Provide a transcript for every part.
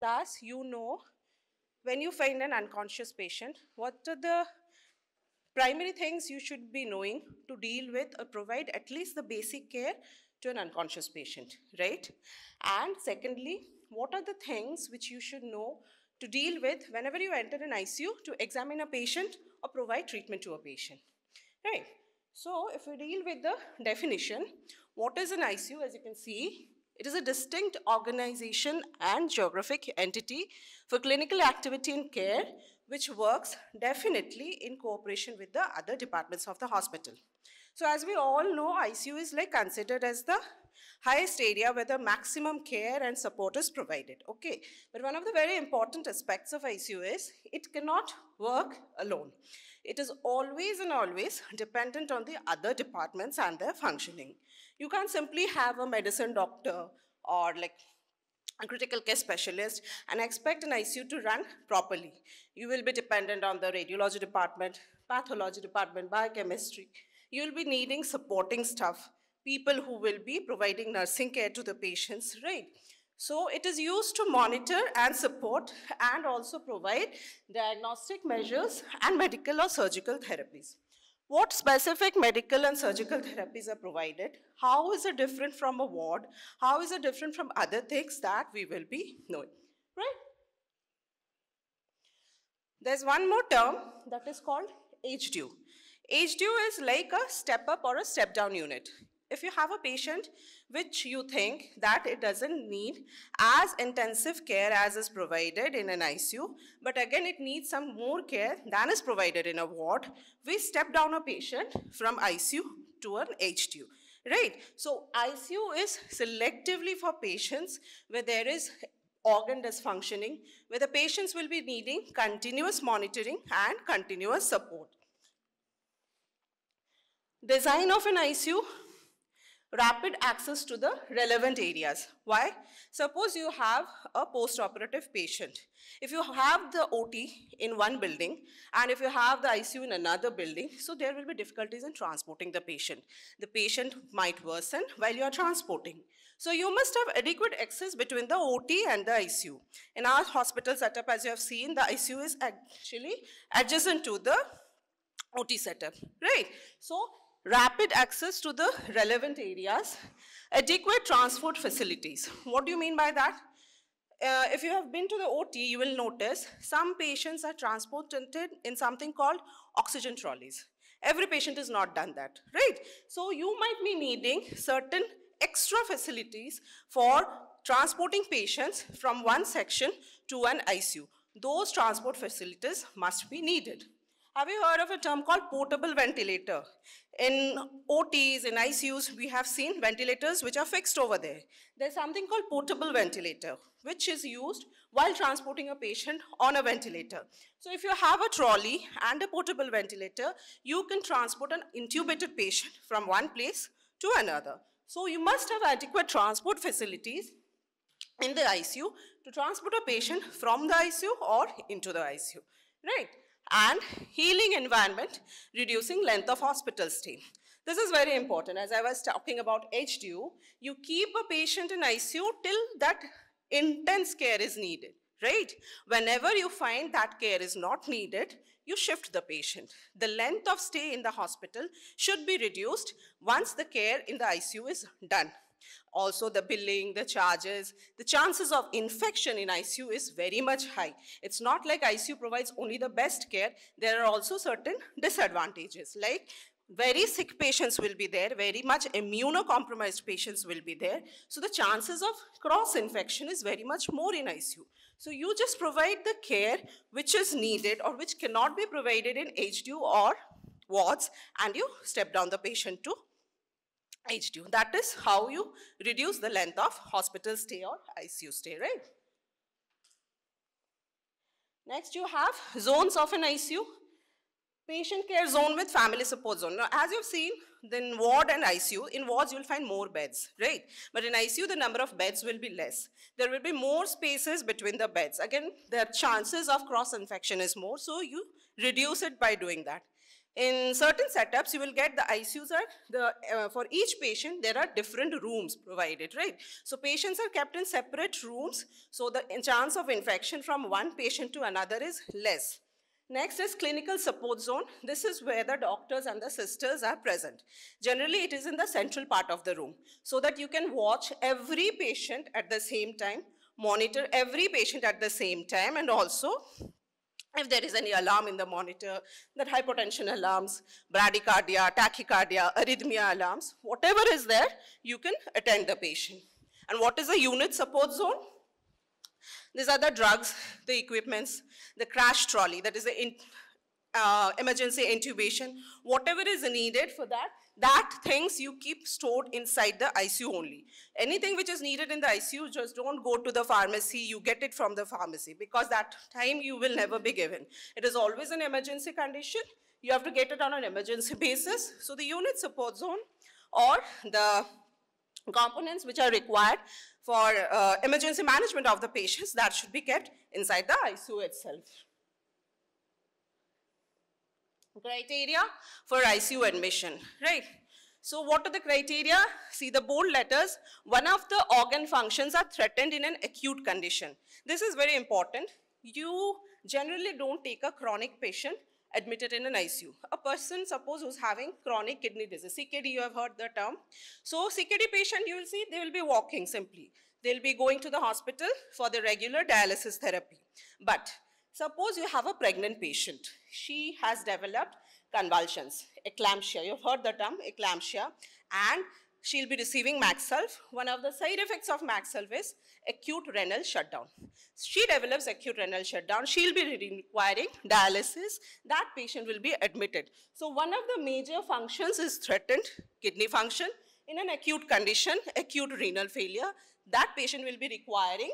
class, you know, when you find an unconscious patient, what are the primary things you should be knowing to deal with or provide at least the basic care to an unconscious patient, right? And secondly, what are the things which you should know to deal with whenever you enter an ICU to examine a patient or provide treatment to a patient, right? So if we deal with the definition, what is an ICU? As you can see, it is a distinct organization and geographic entity for clinical activity and care which works definitely in cooperation with the other departments of the hospital. So as we all know, ICU is like considered as the highest area where the maximum care and support is provided, okay? But one of the very important aspects of ICU is it cannot work alone. It is always and always dependent on the other departments and their functioning. You can't simply have a medicine doctor or like a critical care specialist and expect an ICU to run properly. You will be dependent on the radiology department, pathology department, biochemistry. You will be needing supporting staff, people who will be providing nursing care to the patients, right? So it is used to monitor and support and also provide diagnostic measures and medical or surgical therapies. What specific medical and surgical therapies are provided? How is it different from a ward? How is it different from other things that we will be knowing, right? There's one more term that is called HDU. HDU is like a step up or a step down unit. If you have a patient which you think that it doesn't need as intensive care as is provided in an ICU, but again it needs some more care than is provided in a ward, we step down a patient from ICU to an HDU, right? So ICU is selectively for patients where there is organ dysfunctioning, where the patients will be needing continuous monitoring and continuous support. Design of an ICU: rapid access to the relevant areas. Why? Suppose you have a post-operative patient. If you have the OT in one building and if you have the ICU in another building, so there will be difficulties in transporting the patient. The patient might worsen while you are transporting. So you must have adequate access between the OT and the ICU. In our hospital setup, as you have seen, the ICU is actually adjacent to the OT setup, right? So rapid access to the relevant areas, adequate transport facilities. What do you mean by that? If you have been to the OT, you will notice some patients are transported in something called oxygen trolleys. Every patient is not done that, right? So you might be needing certain extra facilities for transporting patients from one section to an ICU. Those transport facilities must be needed. Have you heard of a term called portable ventilator? In OTs, in ICUs, we have seen ventilators which are fixed over there. There's something called portable ventilator, which is used while transporting a patient on a ventilator. So if you have a trolley and a portable ventilator, you can transport an intubated patient from one place to another. So you must have adequate transport facilities in the ICU to transport a patient from the ICU or into the ICU, right? And healing environment, reducing length of hospital stay. This is very important. As I was talking about HDU, you keep a patient in ICU till that intense care is needed, right? Whenever you find that care is not needed, you shift the patient. The length of stay in the hospital should be reduced once the care in the ICU is done. Also, the billing, the charges, the chances of infection in ICU is very much high. It's not like ICU provides only the best care. There are also certain disadvantages, like very sick patients will be there, very much immunocompromised patients will be there. So the chances of cross-infection is very much more in ICU. So you just provide the care which is needed or which cannot be provided in HDU or wards, and you step down the patient to HDU. That is how you reduce the length of hospital stay or ICU stay, right? Next, you have zones of an ICU. Patient care zone with family support zone. Now, as you've seen, in ward and ICU, in wards you will find more beds, right? But in ICU, the number of beds will be less. There will be more spaces between the beds. Again, the chances of cross-infection is more, so you reduce it by doing that. In certain setups, you will get the ICUs are, for each patient, there are different rooms provided, right? So patients are kept in separate rooms, so the chance of infection from one patient to another is less. Next is clinical support zone. This is where the doctors and the sisters are present. Generally, it is in the central part of the room, so that you can watch every patient at the same time, monitor every patient at the same time, and also if there is any alarm in the monitor, that hypotension alarms, bradycardia, tachycardia, arrhythmia alarms, whatever is there, you can attend the patient. And what is the unit support zone? These are the drugs, the equipments, the crash trolley, that is the emergency intubation, whatever is needed for that things you keep stored inside the ICU only. Anything which is needed in the ICU, just don't go to the pharmacy, you get it from the pharmacy, because that time you will never be given. It is always an emergency condition, you have to get it on an emergency basis. So the unit support zone or the components which are required for emergency management of the patients, that should be kept inside the ICU itself. Criteria for ICU admission, right? So what are the criteria? See the bold letters. One of the organ functions are threatened in an acute condition. This is very important. You generally don't take a chronic patient admitted in an ICU. A person, suppose, who's having chronic kidney disease, CKD, you have heard the term. So CKD patient, you will see, they will be walking simply. They'll be going to the hospital for the regular dialysis therapy. But suppose you have a pregnant patient. She has developed convulsions, eclampsia. You've heard the term eclampsia, and she'll be receiving Maxulf. One of the side effects of Maxulf is acute renal shutdown. She develops acute renal shutdown. She'll be requiring dialysis. That patient will be admitted. So one of the major functions is threatened kidney function. In an acute condition, acute renal failure, that patient will be requiring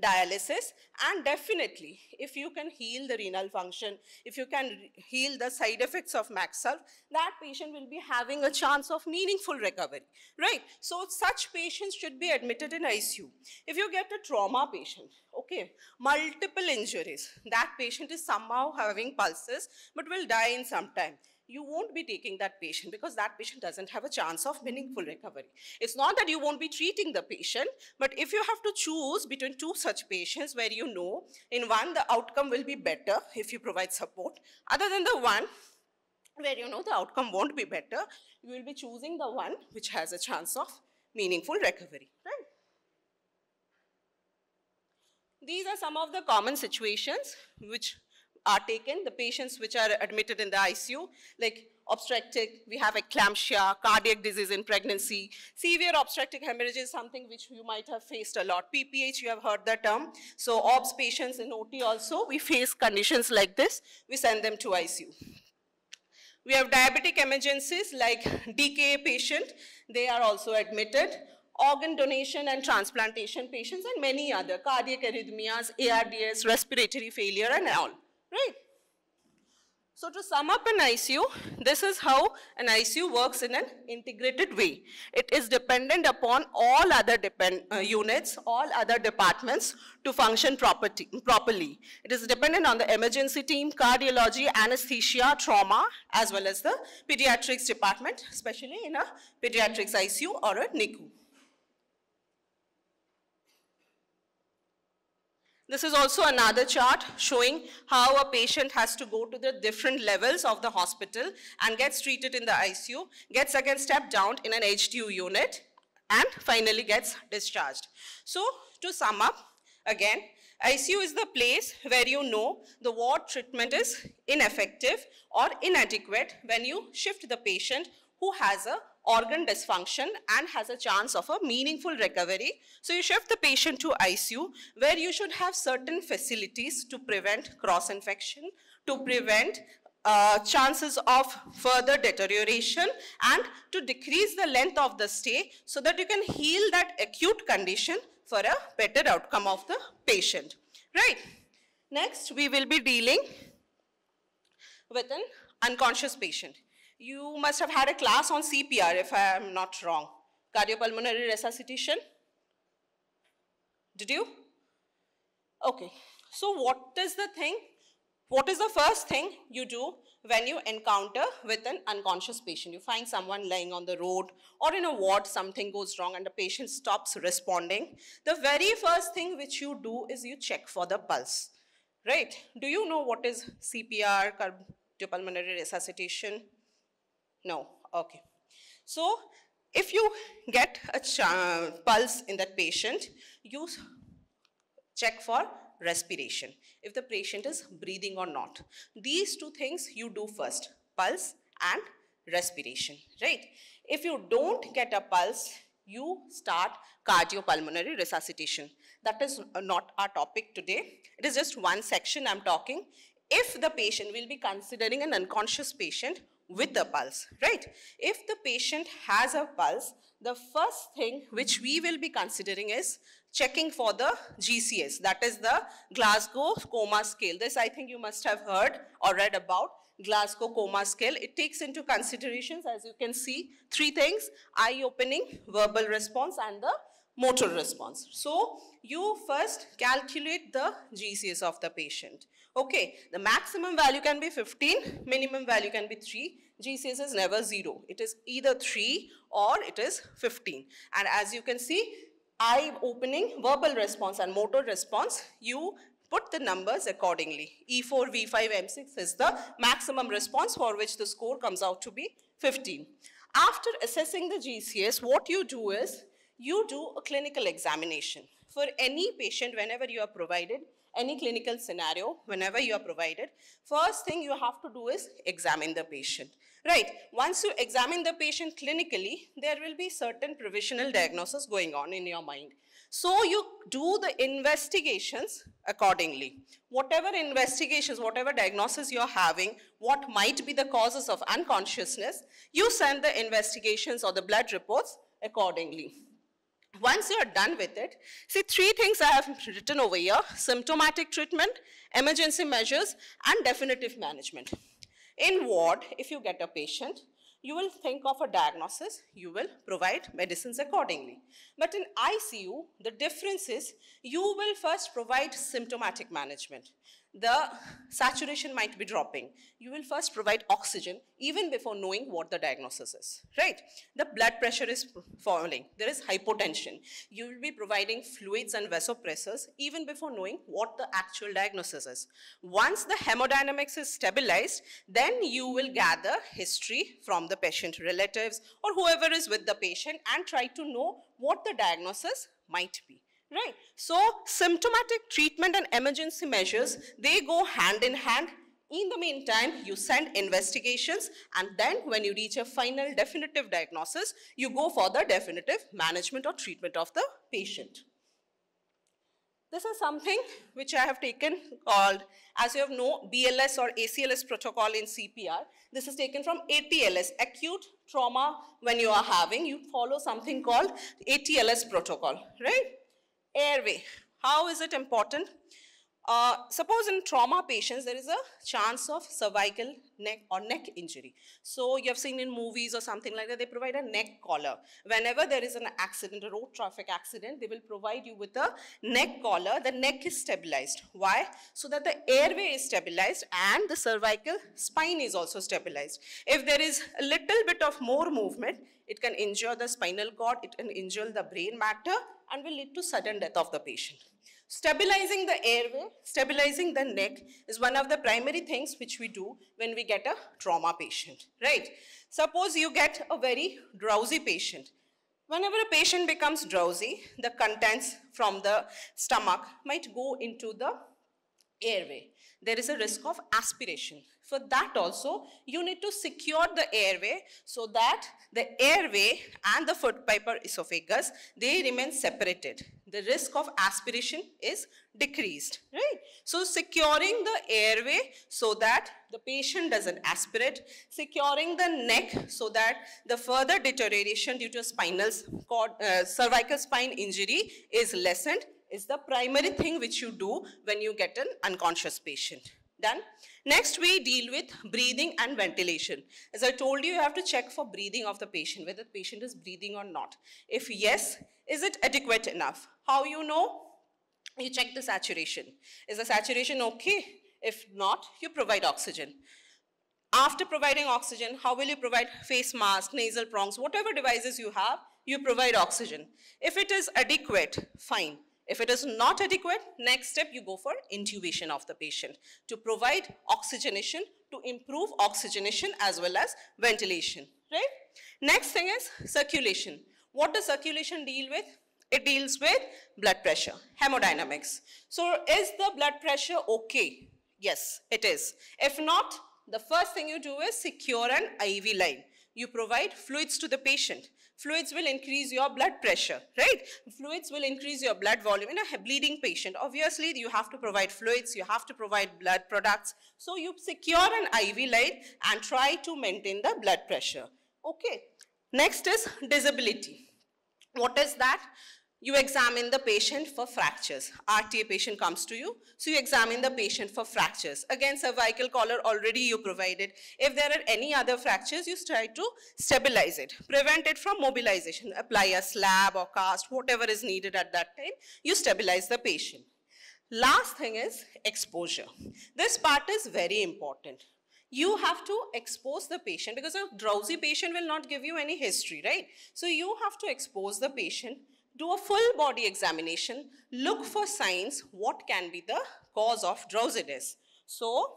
dialysis. And definitely, if you can heal the renal function, if you can heal the side effects of Maxulf, that patient will be having a chance of meaningful recovery, right? So such patients should be admitted in ICU. If you get a trauma patient, okay, multiple injuries, that patient is somehow having pulses but will die in some time, you won't be taking that patient because that patient doesn't have a chance of meaningful recovery. It's not that you won't be treating the patient, but if you have to choose between two such patients where you know in one the outcome will be better if you provide support, other than the one where you know the outcome won't be better, you will be choosing the one which has a chance of meaningful recovery, right? These are some of the common situations which are taken, the patients which are admitted in the ICU, like obstetric, we have eclampsia, cardiac disease in pregnancy, severe obstetric hemorrhage is something which you might have faced a lot. PPH, you have heard the term. So OBS patients in OT also, we face conditions like this, we send them to ICU. We have diabetic emergencies like DKA patient, they are also admitted. Organ donation and transplantation patients and many other, cardiac arrhythmias, ARDS, respiratory failure and all. Right. So to sum up an ICU, this is how an ICU works in an integrated way. It is dependent upon all other units, all other departments to function properly. It is dependent on the emergency team, cardiology, anesthesia, trauma, as well as the pediatrics department, especially in a pediatrics ICU or a NICU. This is also another chart showing how a patient has to go to the different levels of the hospital and gets treated in the ICU, gets again stepped down in an HDU unit, and finally gets discharged. So to sum up, again, ICU is the place where you know the ward treatment is ineffective or inadequate when you shift the patient who has a organ dysfunction and has a chance of a meaningful recovery. So you shift the patient to ICU where you should have certain facilities to prevent cross-infection, to prevent chances of further deterioration and to decrease the length of the stay so that you can heal that acute condition for a better outcome of the patient. Right. Next, we will be dealing with an unconscious patient. You must have had a class on CPR, if I am not wrong. Cardiopulmonary resuscitation. Did you? Okay. So what is the thing? What is the first thing you do when you encounter with an unconscious patient? You find someone lying on the road or in a ward, something goes wrong and the patient stops responding. The very first thing which you do is you check for the pulse, right? Do you know what is CPR, cardiopulmonary resuscitation? No, okay. So if you get a pulse in that patient, you check for respiration, if the patient is breathing or not. These two things you do first, pulse and respiration, right? If you don't get a pulse, you start cardiopulmonary resuscitation. That is not our topic today. It is just one section I'm talking. If the patient, will be considering an unconscious patient with a pulse, right? If the patient has a pulse, the first thing which we will be considering is checking for the GCS, that is the Glasgow Coma Scale. This I think you must have heard or read about Glasgow Coma Scale. It takes into considerations, as you can see, three things: eye opening, verbal response and the motor response. So you first calculate the GCS of the patient. Okay, the maximum value can be 15, minimum value can be 3. GCS is never 0. It is either 3 or it is 15. And as you can see, eye opening, verbal response and motor response, you put the numbers accordingly. E4, V5, M6 is the maximum response for which the score comes out to be 15. After assessing the GCS, what you do is, you do a clinical examination. For any patient, whenever you are provided, any clinical scenario, whenever you are provided, first thing you have to do is examine the patient, right? Once you examine the patient clinically, there will be certain provisional diagnosis going on in your mind. So you do the investigations accordingly. Whatever investigations, whatever diagnosis you're having, what might be the causes of unconsciousness, you send the investigations or the blood reports accordingly. Once you're done with it, see, three things I have written over here: symptomatic treatment, emergency measures, and definitive management. In ward, if you get a patient, you will think of a diagnosis, you will provide medicines accordingly. But in ICU, the difference is you will first provide symptomatic management. The saturation might be dropping. You will first provide oxygen even before knowing what the diagnosis is, right? The blood pressure is falling. There is hypotension. You will be providing fluids and vasopressors even before knowing what the actual diagnosis is. Once the hemodynamics is stabilized, then you will gather history from the patient relatives or whoever is with the patient and try to know what the diagnosis might be. Right. So symptomatic treatment and emergency measures, they go hand in hand. In the meantime, you send investigations, and then when you reach a final definitive diagnosis, you go for the definitive management or treatment of the patient. This is something which I have taken called, as you have know, BLS or ACLS protocol in CPR. This is taken from ATLS, acute trauma when you are having. You follow something called ATLS protocol, right? Airway. How is it important? Suppose in trauma patients, there is a chance of cervical neck or neck injury. So you have seen in movies or something like that, they provide a neck collar. Whenever there is an accident, a road traffic accident, they will provide you with a neck collar. The neck is stabilized. Why? So that the airway is stabilized and the cervical spine is also stabilized. If there is a little bit of more movement, it can injure the spinal cord, it can injure the brain matter and will lead to sudden death of the patient. Stabilizing the airway, stabilizing the neck is one of the primary things which we do when we get a trauma patient, right? Suppose you get a very drowsy patient. Whenever a patient becomes drowsy, the contents from the stomach might go into the airway. There is a risk of aspiration. For that also, you need to secure the airway so that the airway and the foot pipe or esophagus, they remain separated. The risk of aspiration is decreased, right? So securing the airway so that the patient doesn't aspirate, securing the neck so that the further deterioration due to a spinal cord, cervical spine injury is lessened, is the primary thing which you do when you get an unconscious patient. Done. Next, we deal with breathing and ventilation. As I told you, you have to check for breathing of the patient, whether the patient is breathing or not. If yes, is it adequate enough? How you know? You check the saturation. Is the saturation okay? If not, you provide oxygen. After providing oxygen, how will you provide face mask, nasal prongs, whatever devices you have, you provide oxygen. If it is adequate, fine. If it is not adequate, next step you go for intubation of the patient to provide oxygenation, to improve oxygenation as well as ventilation, right? Next thing is circulation. What does circulation deal with? It deals with blood pressure, hemodynamics. So is the blood pressure okay? Yes, it is. If not, the first thing you do is secure an IV line. You provide fluids to the patient. Fluids will increase your blood pressure, right? Fluids will increase your blood volume. In a bleeding patient, obviously you have to provide fluids, you have to provide blood products. So you secure an IV line and try to maintain the blood pressure. Okay. Next is disability. What is that? You examine the patient for fractures. RTA patient comes to you, so you examine the patient for fractures. Again, cervical collar already you provided. If there are any other fractures, you try to stabilize it, prevent it from mobilization. Apply a slab or cast, whatever is needed at that time, you stabilize the patient. Last thing is exposure. This part is very important. You have to expose the patient because a drowsy patient will not give you any history, right? So you have to expose the patient, do a full body examination, look for signs, what can be the cause of drowsiness. So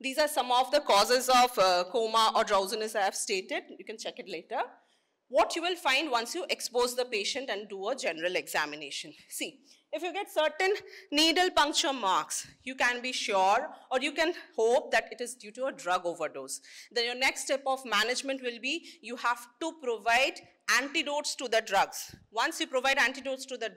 these are some of the causes of coma or drowsiness I have stated. You can check it later. What you will find once you expose the patient and do a general examination. See, if you get certain needle puncture marks, you can be sure or you can hope that it is due to a drug overdose. Then your next step of management will be you have to provide antidotes to the drugs. Once you provide antidotes to the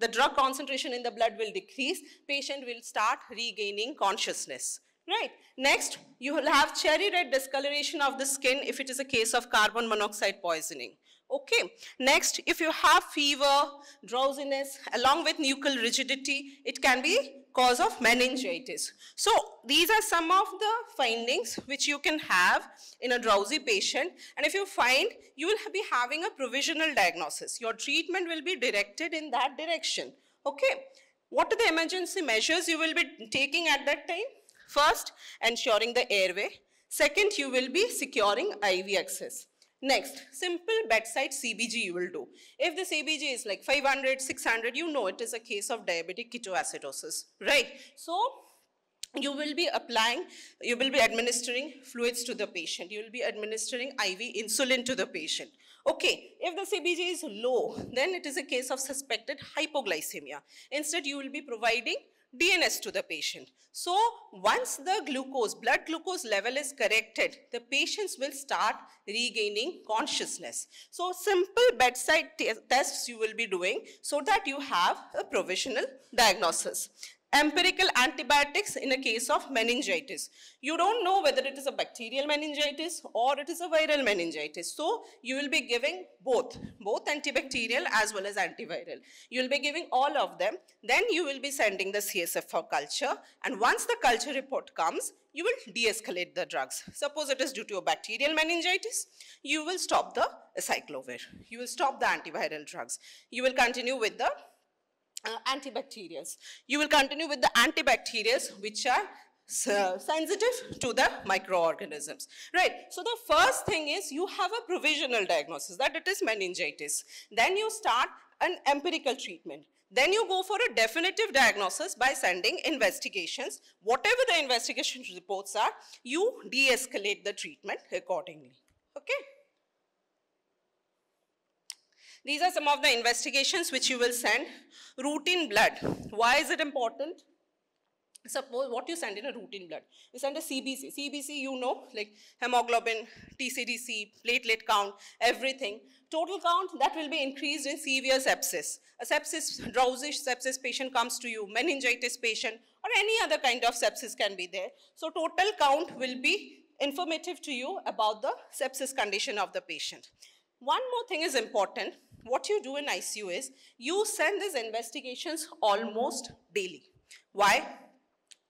drug concentration in the blood will decrease, patient will start regaining consciousness. Right. Next, you will have cherry red discoloration of the skin if it is a case of carbon monoxide poisoning. Okay. Next, if you have fever, drowsiness, along with nuchal rigidity, it can be cause of meningitis. So these are some of the findings which you can have in a drowsy patient. And if you find, you will be having a provisional diagnosis. Your treatment will be directed in that direction. Okay. What are the emergency measures you will be taking at that time? First, ensuring the airway. Second, you will be securing IV access. Next, simple bedside CBG you will do. If the CBG is like 500, 600, you know it is a case of diabetic ketoacidosis, right? So, you will be administering fluids to the patient. You will be administering IV insulin to the patient. Okay, if the CBG is low, then it is a case of suspected hypoglycemia. Instead, you will be providing DNS to the patient. So once the blood glucose level is corrected, the patients will start regaining consciousness. So simple bedside tests you will be doing so that you have a provisional diagnosis. Empirical antibiotics in a case of meningitis. You don't know whether it is a bacterial meningitis or it is a viral meningitis. So you will be giving both antibacterial as well as antiviral. You will be giving all of them. Then you will be sending the CSF for culture. And once the culture report comes, you will de-escalate the drugs. Suppose it is due to a bacterial meningitis, you will stop the acyclovir. You will stop the antiviral drugs. You will continue with the antibacterials. You will continue with the antibacterials which are sensitive to the microorganisms, right? So the first thing is you have a provisional diagnosis that it is meningitis. Then you start an empirical treatment. Then you go for a definitive diagnosis by sending investigations. Whatever the investigation reports are, you de-escalate the treatment accordingly, okay? These are some of the investigations which you will send. Routine blood. Why is it important? Suppose what you send in a routine blood. You send a CBC. CBC, you know, like hemoglobin, TCDC, platelet count, everything. Total count, that will be increased in severe sepsis. A sepsis, drowsy sepsis patient comes to you, meningitis patient, or any other kind of sepsis can be there. So total count will be informative to you about the sepsis condition of the patient. One more thing is important. What you do in ICU is, you send these investigations almost daily. Why?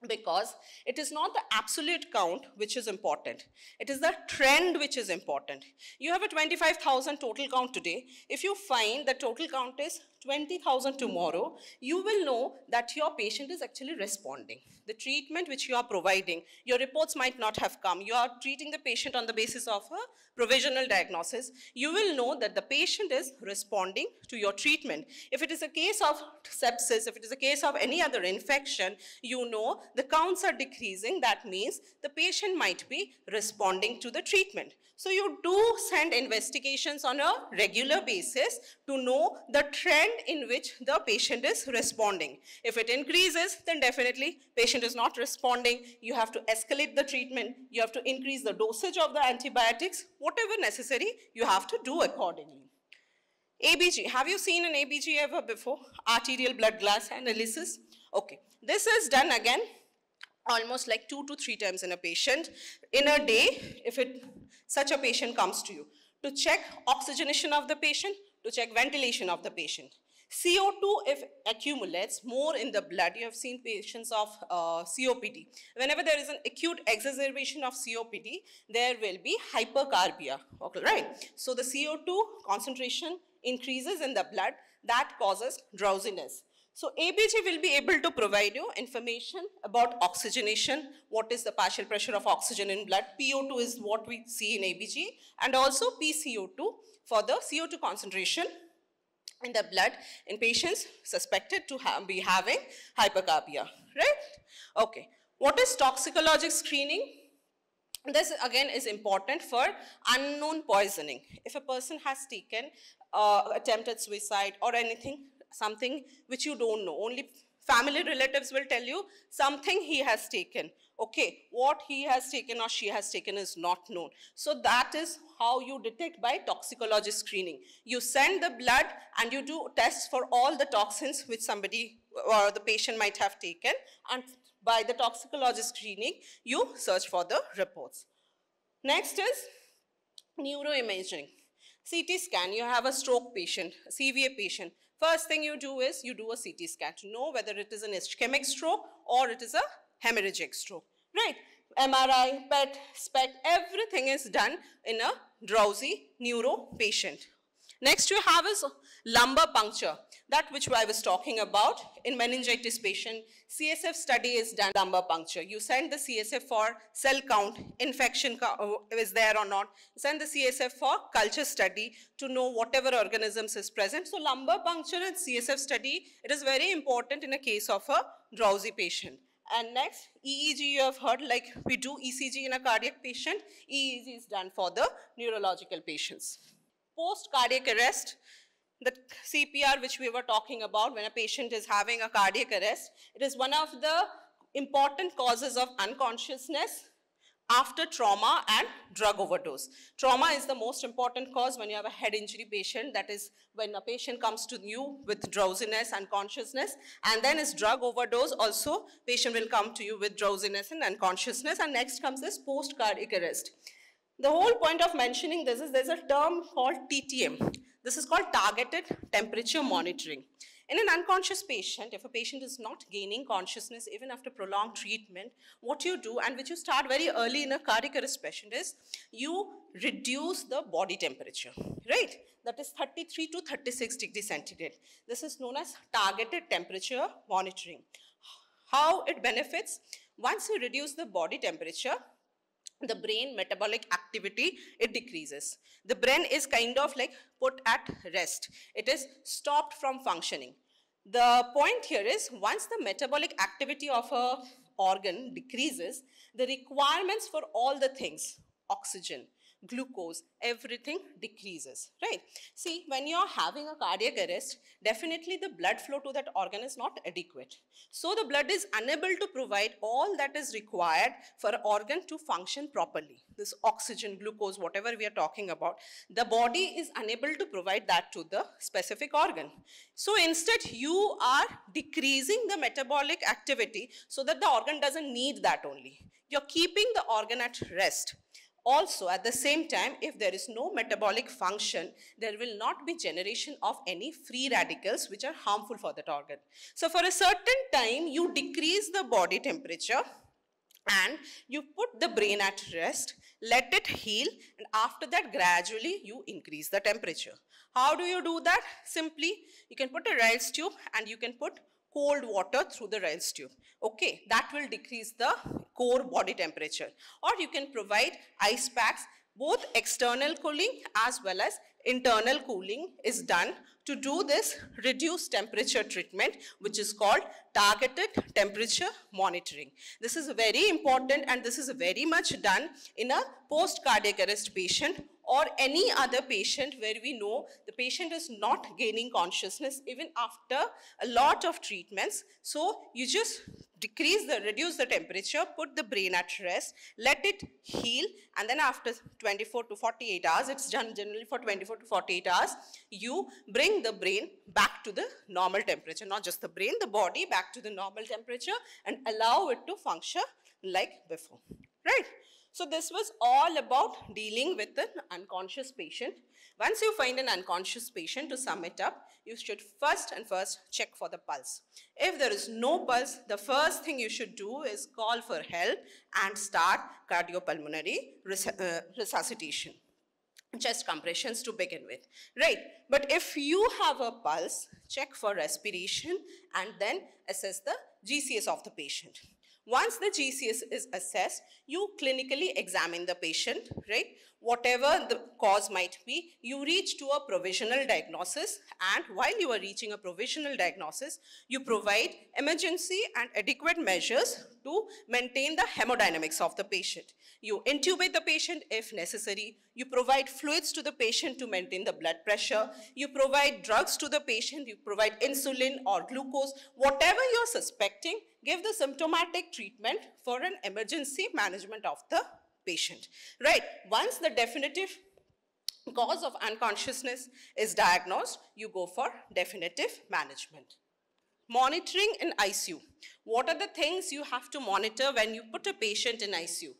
Because it is not the absolute count which is important. It is the trend which is important. You have a 25,000 total count today. If you find the total count is 20,000 tomorrow, you will know that your patient is actually responding. The treatment which you are providing, your reports might not have come. You are treating the patient on the basis of a provisional diagnosis. You will know that the patient is responding to your treatment. If it is a case of sepsis, if it is a case of any other infection, you know the counts are decreasing. That means the patient might be responding to the treatment. So you do send investigations on a regular basis to know the trend in which the patient is responding. If it increases, then definitely patient is not responding. You have to escalate the treatment. You have to increase the dosage of the antibiotics. Whatever necessary, you have to do accordingly. ABG, have you seen an ABG ever before? Arterial blood gas analysis. Okay, this is done again almost like 2 to 3 times in a patient in a day if such a patient comes to you, to check oxygenation of the patient, to check ventilation of the patient. CO2, if accumulates more in the blood, you have seen patients of COPD. Whenever there is an acute exacerbation of COPD, there will be hypercarbia, okay, right? So the CO2 concentration increases in the blood, that causes drowsiness. So ABG will be able to provide you information about oxygenation, what is the partial pressure of oxygen in blood, PO2 is what we see in ABG, and also PCO2 for the CO2 concentration in the blood in patients suspected to be having hypercarbia, right? Okay, what is toxicologic screening? This again is important for unknown poisoning. If a person has taken attempted suicide or anything, something which you don't know, only family relatives will tell you something he has taken. Okay, what he has taken or she has taken is not known. So that is how you detect by toxicology screening. You send the blood and you do tests for all the toxins which somebody or the patient might have taken, and by the toxicology screening, you search for the reports. Next is neuroimaging. CT scan, you have a stroke patient, a CVA patient. First thing you do is you do a CT scan to know whether it is an ischemic stroke or it is a hemorrhagic stroke, right? MRI, PET, SPECT, everything is done in a drowsy neuro patient. Next you have is lumbar puncture, that which I was talking about in meningitis patient. CSF study is done lumbar puncture. You send the CSF for cell count, infection is there or not. You send the CSF for culture study to know whatever organisms is present. So lumbar puncture and CSF study, it is very important in a case of a drowsy patient. And next, EEG you have heard, like we do ECG in a cardiac patient, EEG is done for the neurological patients. Post-cardiac arrest, the CPR which we were talking about when a patient is having a cardiac arrest, it is one of the important causes of unconsciousness after trauma and drug overdose. Trauma is the most important cause when you have a head injury patient, that is when a patient comes to you with drowsiness and unconsciousness, and then is drug overdose also, patient will come to you with drowsiness and unconsciousness, and next comes this post-cardiac arrest. The whole point of mentioning this is there's a term called TTM. This is called targeted temperature monitoring. In an unconscious patient, if a patient is not gaining consciousness even after prolonged treatment, what you do, and which you start very early in a cardiac arrest patient, is you reduce the body temperature, right? That is 33 to 36 degrees centigrade. This is known as targeted temperature monitoring. How it benefits? Once you reduce the body temperature, the brain metabolic activity, it decreases. The brain is kind of like put at rest. It is stopped from functioning. The point here is once the metabolic activity of a organ decreases, the requirements for all the things, oxygen, glucose, everything decreases, right? See, when you're having a cardiac arrest, definitely the blood flow to that organ is not adequate. So the blood is unable to provide all that is required for an organ to function properly. This oxygen, glucose, whatever we are talking about, the body is unable to provide that to the specific organ. So instead, you are decreasing the metabolic activity so that the organ doesn't need that only. You're keeping the organ at rest. Also, at the same time, if there is no metabolic function, there will not be generation of any free radicals which are harmful for that organ. So for a certain time, you decrease the body temperature and you put the brain at rest, let it heal, and after that gradually you increase the temperature. How do you do that? Simply, you can put a Ryle's tube and you can put cold water through the Ryle's tube. Okay, that will decrease the core body temperature. Or you can provide ice packs. Both external cooling as well as internal cooling is done to do this reduced temperature treatment, which is called targeted temperature monitoring. This is very important and this is very much done in a post-cardiac arrest patient or any other patient where we know the patient is not gaining consciousness even after a lot of treatments. So you just reduce the temperature, put the brain at rest, let it heal, and then after 24 to 48 hours, it's done generally for 24 to 48 hours, you bring the brain back to the normal temperature, not just the brain, the body back to the normal temperature and allow it to function like before, right? So this was all about dealing with an unconscious patient. Once you find an unconscious patient, to sum it up, you should first check for the pulse. If there is no pulse, the first thing you should do is call for help and start cardiopulmonary resuscitation. Chest compressions to begin with, right? But if you have a pulse, check for respiration and then assess the GCS of the patient. Once the GCS is assessed, you clinically examine the patient, right? Whatever the cause might be, you reach to a provisional diagnosis, and while you are reaching a provisional diagnosis, you provide emergency and adequate measures to maintain the hemodynamics of the patient. You intubate the patient if necessary. You provide fluids to the patient to maintain the blood pressure. You provide drugs to the patient. You provide insulin or glucose. Whatever you're suspecting, give the symptomatic treatment for an emergency management of the patient, right? Once the definitive cause of unconsciousness is diagnosed, you go for definitive management. Monitoring in ICU. What are the things you have to monitor when you put a patient in ICU?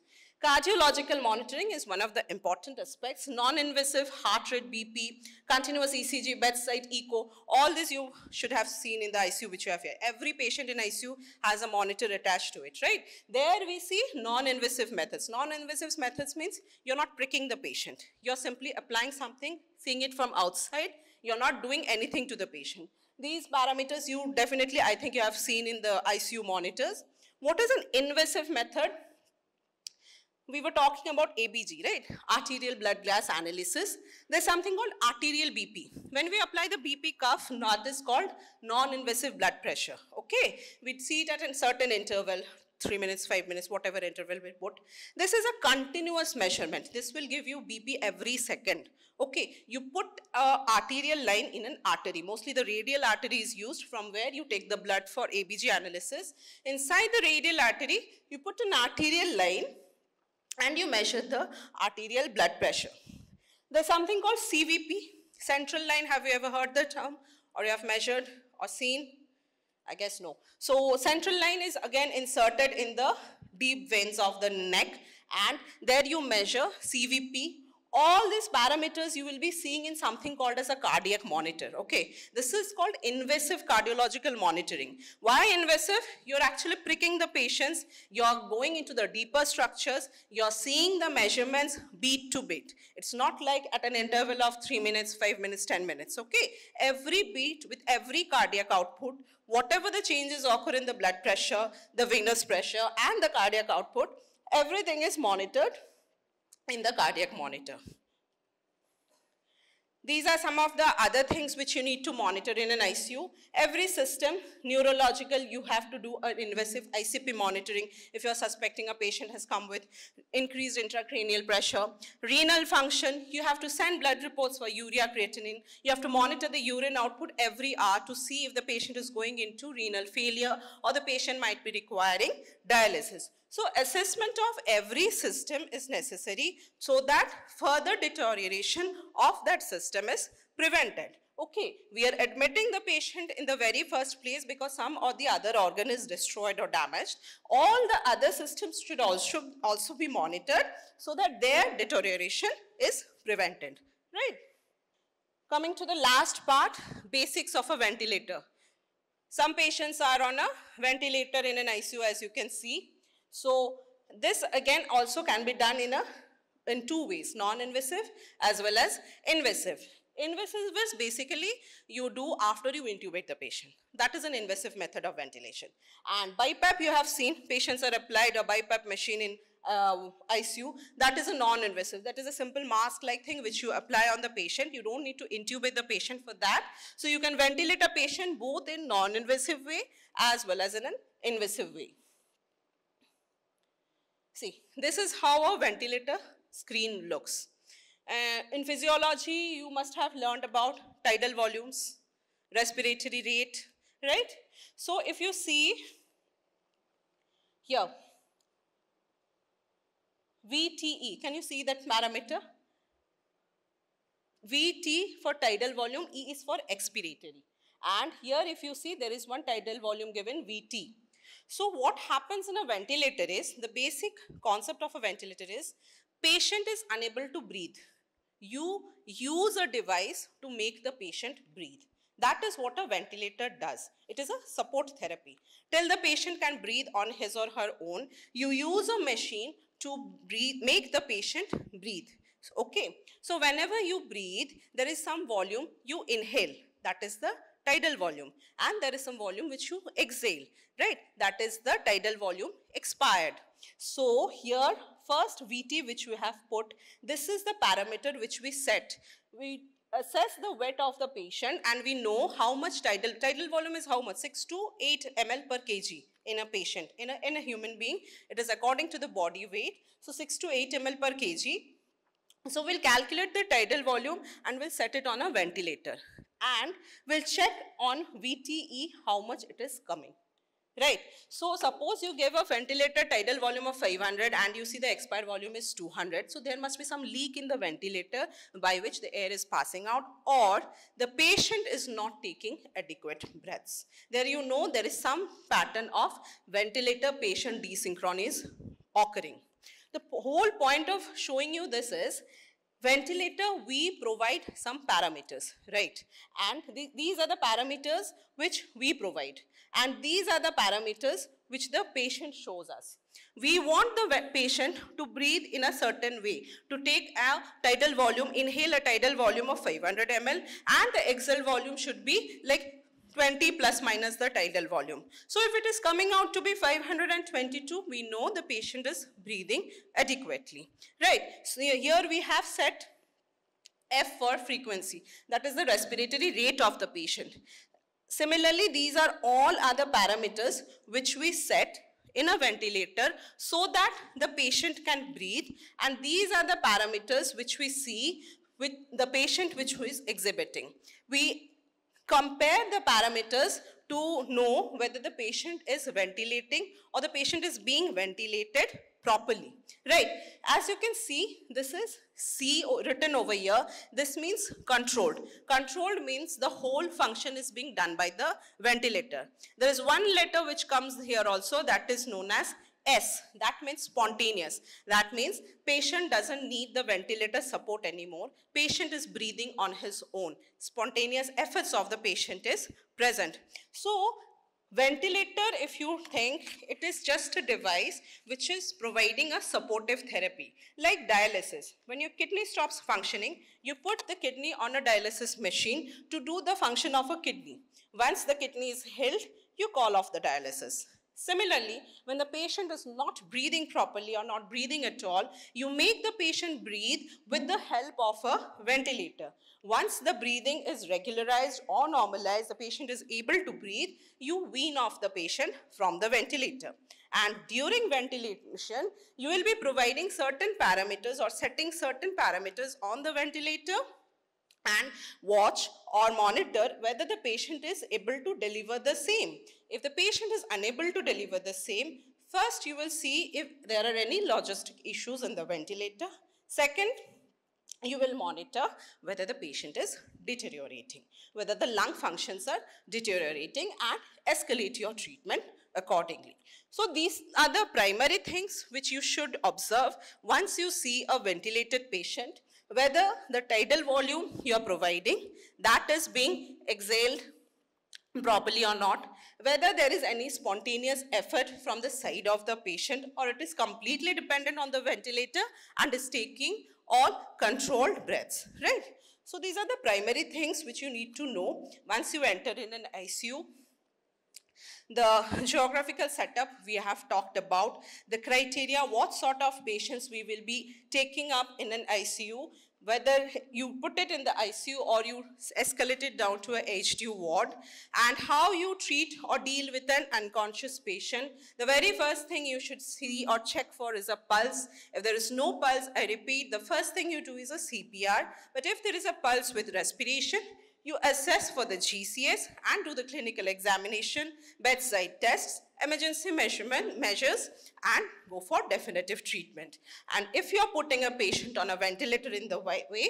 Cardiological monitoring is one of the important aspects. Non-invasive heart rate, BP, continuous ECG, bedside echo, all this you should have seen in the ICU which you have here. Every patient in ICU has a monitor attached to it, right? There we see non-invasive methods. Non-invasive methods means you're not pricking the patient. You're simply applying something, seeing it from outside. You're not doing anything to the patient. These parameters you definitely, I think you have seen in the ICU monitors. What is an invasive method? We were talking about ABG, right? Arterial blood gas analysis. There's something called arterial BP. When we apply the BP cuff, that is called non-invasive blood pressure, okay? We'd see it at a certain interval, 3 minutes, 5 minutes, whatever interval we put. This is a continuous measurement. This will give you BP every second. Okay, you put an arterial line in an artery. Mostly the radial artery is used from where you take the blood for ABG analysis. Inside the radial artery, you put an arterial line and you measure the arterial blood pressure. There's something called CVP, central line. Have you ever heard the term? Or you have measured or seen? I guess no. So central line is again inserted in the deep veins of the neck, and there you measure CVP. All these parameters you will be seeing in something called as a cardiac monitor, okay? This is called invasive cardiological monitoring. Why invasive? You're actually pricking the patients, you're going into the deeper structures, you're seeing the measurements beat to beat. It's not like at an interval of 3 minutes, 5 minutes, 10 minutes, okay? Every beat with every cardiac output, whatever the changes occur in the blood pressure, the venous pressure, and the cardiac output, everything is monitored in the cardiac monitor. These are some of the other things which you need to monitor in an ICU. Every system, neurological, you have to do an invasive ICP monitoring if you're suspecting a patient has come with increased intracranial pressure. Renal function, you have to send blood reports for urea creatinine. You have to monitor the urine output every hour to see if the patient is going into renal failure or the patient might be requiring dialysis. So assessment of every system is necessary so that further deterioration of that system is prevented. Okay, we are admitting the patient in the very first place because some or the other organ is destroyed or damaged. All the other systems should also be monitored so that their deterioration is prevented, right? Coming to the last part, basics of a ventilator. Some patients are on a ventilator in an ICU, as you can see. So this again also can be done in two ways, non-invasive as well as invasive. Invasive is basically you do after you intubate the patient. That is an invasive method of ventilation. And BiPAP, you have seen patients are applied a BiPAP machine in ICU. That is a non-invasive. That is a simple mask-like thing which you apply on the patient. You don't need to intubate the patient for that. So you can ventilate a patient both in non-invasive way as well as in an invasive way. See, this is how a ventilator screen looks. In physiology, you must have learned about tidal volumes, respiratory rate, right? So if you see here, VTE, can you see that parameter? VT for tidal volume, E is for expiratory. And here if you see, there is one tidal volume given, VT. So what happens in a ventilator is, the basic concept of a ventilator is, patient is unable to breathe. You use a device to make the patient breathe. That is what a ventilator does. It is a support therapy. Till the patient can breathe on his or her own, you use a machine to breathe, make the patient breathe. Okay. So whenever you breathe, there is some volume you inhale. That is the tidal volume. And there is some volume which you exhale. Right? That is the tidal volume expired. So here, first VT which we have put, this is the parameter which we set. We assess the weight of the patient and we know how much tidal volume is how much, 6 to 8 ml per kg in a patient. In a human being, it is according to the body weight. So 6 to 8 ml per kg. So we'll calculate the tidal volume and we'll set it on a ventilator. And we'll check on VTE how much it is coming. Right. So suppose you give a ventilator tidal volume of 500 and you see the expired volume is 200. So there must be some leak in the ventilator by which the air is passing out, or the patient is not taking adequate breaths. There you know there is some pattern of ventilator patient desynchrony occurring. The whole point of showing you this is, ventilator, we provide some parameters, right? And these are the parameters which we provide. And these are the parameters which the patient shows us. We want the patient to breathe in a certain way, to take a tidal volume, inhale a tidal volume of 500 ml, and the exhale volume should be like 20 plus minus the tidal volume. So if it is coming out to be 522, we know the patient is breathing adequately, right? So here we have set F for frequency, that is the respiratory rate of the patient. Similarly, these are all other parameters which we set in a ventilator so that the patient can breathe, and these are the parameters which we see with the patient which is exhibiting. We compare the parameters to know whether the patient is ventilating or the patient is being ventilated properly, right? As you can see, this is C written over here. This means controlled. Controlled means the whole function is being done by the ventilator. There is one letter which comes here also, that is known as S. That means spontaneous. That means patient doesn't need the ventilator support anymore. Patient is breathing on his own. Spontaneous efforts of the patient is present. So ventilator, if you think, it is just a device which is providing a supportive therapy, like dialysis. When your kidney stops functioning, you put the kidney on a dialysis machine to do the function of a kidney. Once the kidney is healed, you call off the dialysis. Similarly, when the patient is not breathing properly or not breathing at all, you make the patient breathe with the help of a ventilator. Once the breathing is regularized or normalized, the patient is able to breathe, you wean off the patient from the ventilator. And during ventilation, you will be providing certain parameters or setting certain parameters on the ventilator and watch or monitor whether the patient is able to deliver the same. If the patient is unable to deliver the same, first you will see if there are any logistic issues in the ventilator. Second, you will monitor whether the patient is deteriorating, whether the lung functions are deteriorating, and escalate your treatment accordingly. So these are the primary things which you should observe once you see a ventilated patient, whether the tidal volume you are providing, that is being exhaled properly or not, whether there is any spontaneous effort from the side of the patient or it is completely dependent on the ventilator and is taking all controlled breaths, right? So these are the primary things which you need to know once you enter in an ICU. The geographical setup we have talked about, the criteria, what sort of patients we will be taking up in an ICU, whether you put it in the ICU or you escalate it down to a HDU ward, and how you treat or deal with an unconscious patient. The very first thing you should see or check for is a pulse. If there is no pulse, I repeat, the first thing you do is a CPR. But if there is a pulse with respiration, you assess for the GCS and do the clinical examination, bedside tests, emergency measures, and go for definitive treatment. And if you're putting a patient on a ventilator in the right way,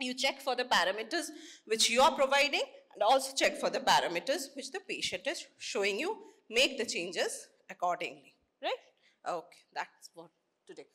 you check for the parameters which you are providing and also check for the parameters which the patient is showing you. Make the changes accordingly, right? Okay, that's what today.